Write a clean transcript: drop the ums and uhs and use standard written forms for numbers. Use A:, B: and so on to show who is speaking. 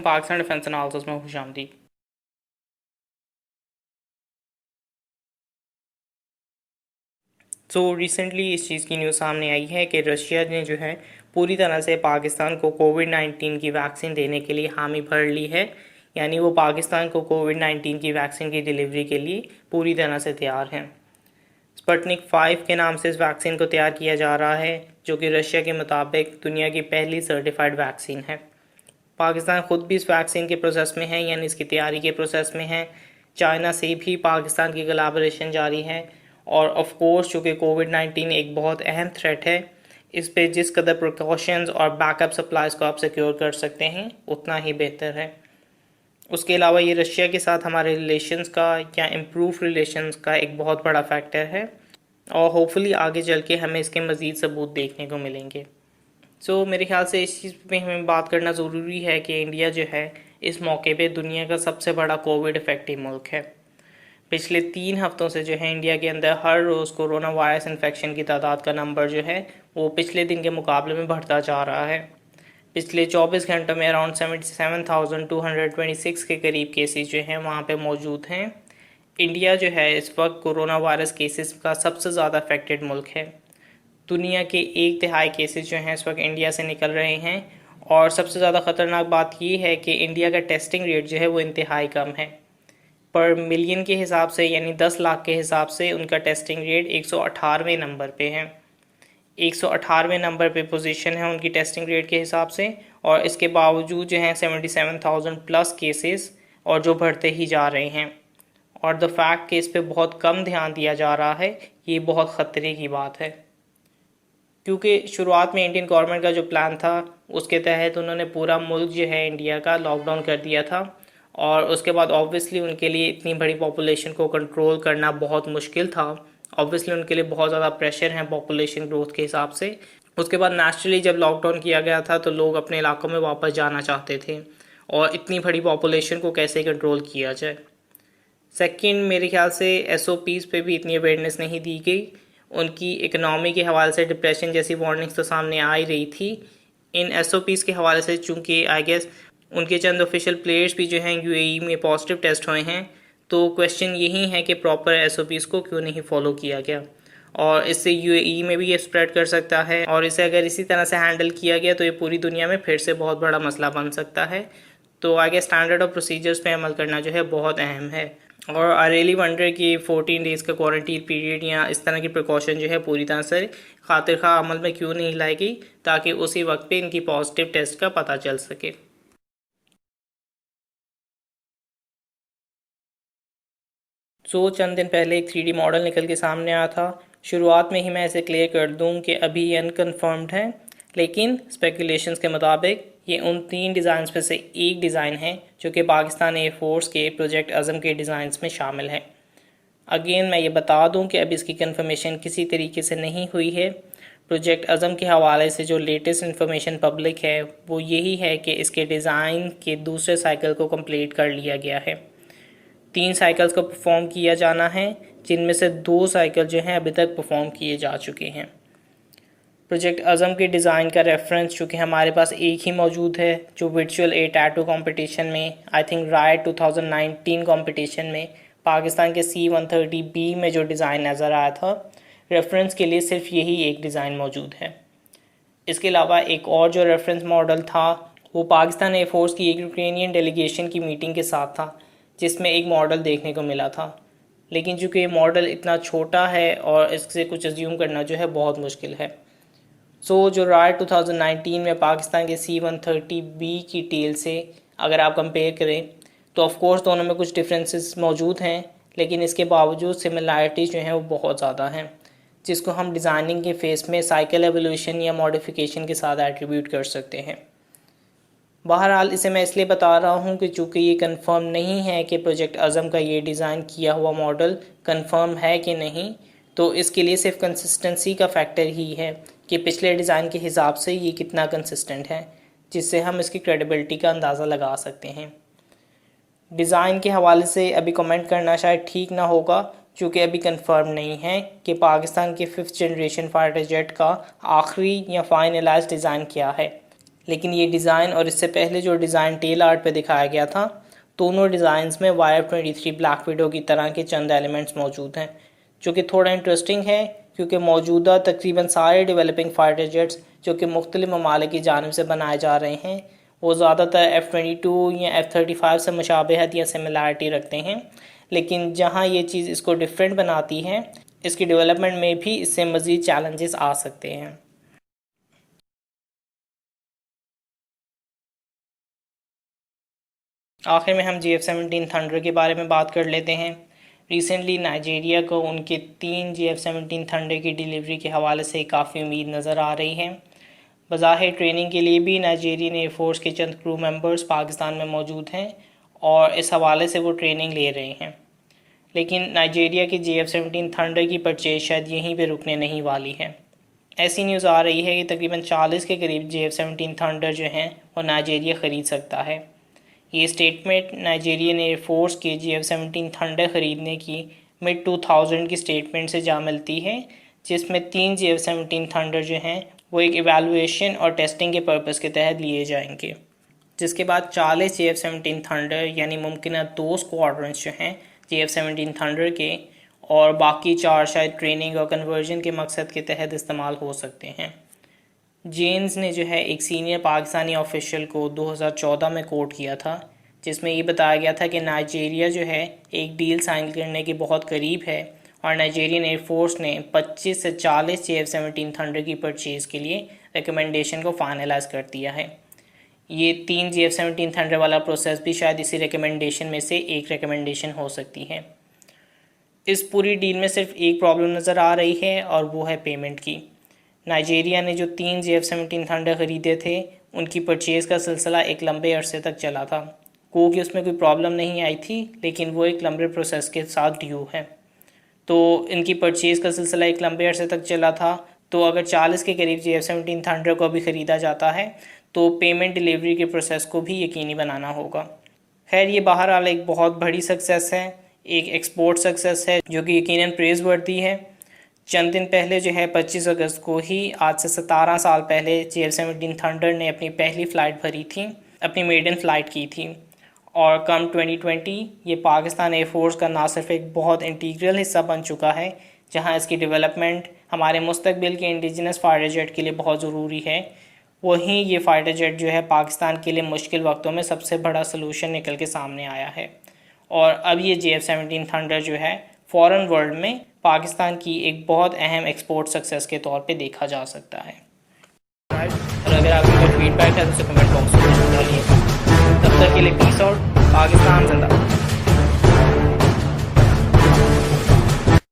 A: Pakistan defence analysis में खुशामदीद। Recently इस चीज़ की न्यूज़ सामने आई है कि रशिया ने जो है पूरी तरह से पाकिस्तान को कोविड-19 की वैक्सीन देने के लिए हामी भर ली है। यानी वो पाकिस्तान को कोविड-19 की वैक्सीन की डिलीवरी के लिए पूरी तरह से तैयार हैं। स्पुतनिक 5 के नाम से इस वैक्सीन को तैयार किया जा रहा है, जो कि रशिया के मुताबिक दुनिया की पहली सर्टिफाइड वैक्सीन है। पाकिस्तान खुद भी इस वैक्सीन के प्रोसेस में है, यानी इसकी तैयारी के प्रोसेस में है। चाइना से भी पाकिस्तान की कोलैबोरेशन जारी है। और ऑफ कोर्स चूँकि कोविड-19 एक बहुत अहम थ्रेट है, इस पे जिस कदर प्रिकॉशंस और बैकअप सप्लाईज को आप सिक्योर कर सकते हैं उतना ही बेहतर है। उसके अलावा ये रशिया के साथ हमारे रिलेशंस का या इम्प्रूव रिलेशंस का एक बहुत बड़ा फैक्टर है और होपफुली आगे चल के हमें इसके मज़ीद सबूत देखने को मिलेंगे। मेरे ख्याल से इस चीज़ पे हमें बात करना ज़रूरी है कि इंडिया जो है इस मौके पे दुनिया का सबसे बड़ा कोविड इफेक्टिव मुल्क है। पिछले 3 हफ्तों से जो है इंडिया के अंदर हर रोज़ कोरोना वायरस इन्फेक्शन की तादाद का नंबर जो है वो पिछले दिन के मुकाबले में बढ़ता जा रहा है। पिछले 24 घंटों में अराउंड 77,226 के करीब केसेस जो हैं वहाँ पे मौजूद हैं। इंडिया जो है इस वक्त कोरोना वायरस केसेस का सबसे ज़्यादा अफेक्टेड मुल्क है। दुनिया के 1/3 केसेस जो हैं इस वक्त इंडिया से निकल रहे हैं और सबसे ज़्यादा ख़तरनाक बात ये है कि इंडिया का टेस्टिंग रेट जो है वो इंतहाई कम है। पर मिलियन के हिसाब से यानी 10 लाख के हिसाब से उनका टेस्टिंग रेट 118वें नंबर पे है। 118वें नंबर पे पोजीशन है उनकी टेस्टिंग रेट के हिसाब से, और इसके बावजूद जो है 77,000 प्लस केसेस और जो बढ़ते ही जा रहे हैं। और द फैक्ट कि इस पे बहुत कम ध्यान दिया जा रहा है, ये बहुत ख़तरे की बात है। क्योंकि शुरुआत में इंडियन गवर्नमेंट का जो प्लान था उसके तहत उन्होंने पूरा मुल्क जो है इंडिया का लॉकडाउन कर दिया था, और उसके बाद ऑब्वियसली उनके लिए इतनी बड़ी पॉपुलेशन को कंट्रोल करना बहुत मुश्किल था। ऑब्वियसली उनके लिए बहुत ज़्यादा प्रेशर है पॉपुलेशन ग्रोथ के हिसाब से। उसके बाद नेचुरली जब लॉकडाउन किया गया था तो लोग अपने इलाकों में वापस जाना चाहते थे, और इतनी बड़ी पॉपुलेशन को कैसे कंट्रोल किया जाए। सेकंड, मेरे ख्याल से एसओपीज़ पे भी इतनी अवेयरनेस नहीं दी गई। उनकी इकनॉमी के हवाले से डिप्रेशन जैसी वार्निंग्स तो सामने आ ही रही थी। इन एसओपीज़ के हवाले से चूँकि आई गेस उनके चंद ऑफिशियल प्लेयर्स भी जो हैं यूएई में पॉजिटिव टेस्ट हुए हैं, तो क्वेश्चन यही है कि प्रॉपर एसओपीज़ को क्यों नहीं फॉलो किया गया। और इससे यूएई में भी ये स्प्रेड कर सकता है, और इसे अगर इसी तरह से हैंडल किया गया तो ये पूरी दुनिया में फिर से बहुत बड़ा मसला बन सकता है। तो आगे स्टैंडर्ड और प्रोसीजर्स पे अमल करना जो है बहुत अहम है। और आई रियली वंडर कि 14 डेज़ का क्वारंटीन पीरियड या इस तरह की प्रिकॉशन जो है पूरी तरह से खातिर खा अमल में क्यों नहीं लाई गई, ताकि उसी वक्त पे इनकी पॉजिटिव टेस्ट का पता चल सके। चंद दिन पहले एक 3D मॉडल निकल के सामने आया था। शुरुआत में ही मैं इसे क्लियर कर दूं कि अभी ये अनकन्फर्म्ड है, लेकिन स्पेकुलेशंस के मुताबिक ये उन 3 डिज़ाइंस में से एक डिज़ाइन है जो कि पाकिस्तान एयरफोर्स के प्रोजेक्ट अज़म के डिज़ाइंस में शामिल है। अगेन मैं ये बता दूं कि अभी इसकी कंफर्मेशन किसी तरीके से नहीं हुई है। प्रोजेक्ट अज़म के हवाले से जो लेटेस्ट इन्फॉर्मेशन पब्लिक है वो यही है कि इसके डिज़ाइन के दूसरे साइकिल को कंप्लीट कर लिया गया है। 3 साइकिल्स को परफॉर्म किया जाना है, जिनमें से 2 साइकिल जो हैं अभी तक परफॉर्म किए जा चुके हैं। प्रोजेक्ट अज़म के डिज़ाइन का रेफरेंस चूँकि हमारे पास एक ही मौजूद है, जो वर्चुअल एयर टैटू कंपटीशन में आई थिंक राइट 2019 कंपटीशन में पाकिस्तान के C-130B में जो डिज़ाइन नज़र आया था, रेफरेंस के लिए सिर्फ यही एक डिज़ाइन मौजूद है। इसके अलावा एक और जो रेफरेंस मॉडल था वो पाकिस्तान एयरफोर्स की एक यूक्रेनियन डेलीगेशन की मीटिंग के साथ था, जिसमें एक मॉडल देखने को मिला था। लेकिन चूँकि ये मॉडल इतना छोटा है और इससे कुछ अज्यूम करना जो है बहुत मुश्किल है। जो राइट 2019 में पाकिस्तान के C-130B की टेल से अगर आप कंपेयर करें तो ऑफ कोर्स दोनों में कुछ डिफरेंसेस मौजूद हैं, लेकिन इसके बावजूद सिमिलैरिटीज़ जो हैं वो बहुत ज़्यादा हैं, जिसको हम डिज़ाइनिंग के फेस में साइकिल एवोल्यूशन या मॉडिफिकेशन के साथ एट्रीब्यूट कर सकते हैं। बहरहाल इसे मैं इसलिए बता रहा हूँ कि चूँकि ये कंफर्म नहीं है कि प्रोजेक्ट अज़म का ये डिज़ाइन किया हुआ मॉडल कंफर्म है कि नहीं, तो इसके लिए सिर्फ कंसिस्टेंसी का फैक्टर ही है कि पिछले डिज़ाइन के हिसाब से ये कितना कंसिस्टेंट है, जिससे हम इसकी क्रेडिबिलिटी का अंदाज़ा लगा सकते हैं। डिज़ाइन के हवाले से अभी कमेंट करना शायद ठीक ना होगा, चूँकि अभी कंफर्म नहीं है कि पाकिस्तान के 5th जनरेशन फाइटर जेट का आखिरी या फाइनलाइज डिज़ाइन क्या है। लेकिन ये डिज़ाइन और इससे पहले जो डिज़ाइन टेल आर्ट पे दिखाया गया था, दोनों डिज़ाइंस में YF-23 ब्लैक विडो की तरह के चंद एलिमेंट्स मौजूद हैं, जो कि थोड़ा इंटरेस्टिंग है क्योंकि मौजूदा तकरीबन सारे डेवलपिंग फाइटर जेट्स जो कि मुख्तलिफ ममालिक की जानिब से बनाए जा रहे हैं, वो ज़्यादातर F-22 या F-35 से मुशाबहत या सिमिलरिटी रखते हैं। लेकिन जहाँ ये चीज़ इसको डिफरेंट बनाती है, इसकी डेवलपमेंट में भी इससे मज़ीद चैलेंजेस आ सकते हैं। आखिर में हम GF-17 थंडर के बारे में बात कर लेते हैं। रिसेंटली नाइजीरिया को उनके 3 GF-17 थंडर की डिलीवरी के हवाले से काफ़ी उम्मीद नज़र आ रही है। बज़ाहिर ट्रेनिंग के लिए भी नाइजीरियन एयरफोर्स के चंद क्रू मेंबर्स पाकिस्तान में मौजूद हैं और इस हवाले से वो ट्रेनिंग ले रहे हैं। लेकिन नाइजीरिया की GF-17 थंडर की परचेज शायद यहीं पे रुकने नहीं वाली है। ऐसी न्यूज़ आ रही है कि तकरीबन 40 के करीब GF-17 थंडर जो हैं वो नाइजीरिया ख़रीद सकता है। ये स्टेटमेंट नाइजीरियन एयरफोर्स के GF-17 थंडर ख़रीदने की मिड 2000 की स्टेटमेंट से जा मिलती है, जिसमें 3 GF-17 थंडर जो हैं वो एक एवेलुएशन और टेस्टिंग के पर्पज़ के तहत लिए जाएंगे, जिसके बाद 40 GF-17 थंडर यानी मुमकिन 2 स्क्वाड्रंस जो हैं GF-17 थंडर के, और बाकी 4 शायद ट्रेनिंग और कन्वर्जन के मकसद के तहत इस्तेमाल हो सकते हैं। जेन्स ने जो है एक सीनियर पाकिस्तानी ऑफिशियल को 2014 में कोट किया था, जिसमें ये बताया गया था कि नाइजीरिया जो है एक डील साइन करने के बहुत करीब है और नाइजीरियन एयरफोर्स ने 25 से 40 GF-17 थंडर की परचेज़ के लिए रिकमेंडेशन को फाइनलाइज कर दिया है। ये 3 GF-17 थंडर वाला प्रोसेस भी शायद इसी रिकमेंडेशन में से एक रिकमेंडेशन हो सकती है। इस पूरी डील में सिर्फ एक प्रॉब्लम नज़र आ रही है और वो है पेमेंट की। नाइजीरिया ने जो 3 GF-17 थंडर ख़रीदे थे, उनकी परचेज़ का सिलसिला एक लंबे अरसे तक चला था। कि उसमें कोई प्रॉब्लम नहीं आई थी, लेकिन वो एक लंबे प्रोसेस के साथ ड्यू है। तो इनकी परचेज़ का सिलसिला एक लंबे अरसे तक चला था। तो अगर 40 के करीब GF-17 थंडर को भी ख़रीदा जाता है तो पेमेंट डिलीवरी के प्रोसेस को भी यकीनी बनाना होगा। खैर, ये बहरहाल एक बहुत बड़ी सक्सेस है, एक एक्सपोर्ट सक्सेस है जो कि यकीनन प्रेज़ वर्दी है। चंद दिन पहले जो है 25 अगस्त को ही, आज से 17 साल पहले, GF-17 थंडर ने अपनी पहली फ़्लाइट भरी थी, अपनी मेडन फ़्लाइट की थी, और कम 2020 ये पाकिस्तान एयरफोर्स का ना सिर्फ एक बहुत इंटीग्रल हिस्सा बन चुका है, जहां इसकी डेवलपमेंट हमारे मुस्तकबिल के इंडिजिनस फाइटर जेट के लिए बहुत ज़रूरी है, वहीं ये फाइटर जेट जो है पाकिस्तान के लिए मुश्किल वक्तों में सबसे बड़ा सलूशन निकल के सामने आया है। और अब ये GF-17 थंडर जो है फॉरेन वर्ल्ड में पाकिस्तान की एक बहुत अहम एक्सपोर्ट सक्सेस के तौर पे देखा जा सकता है। और अगर आपकी कोई फीडबैक है तो उसे कमेंट बॉक्स में डालिए। तब तक के लिए पीस आउट। पाकिस्तान जिंदाबाद।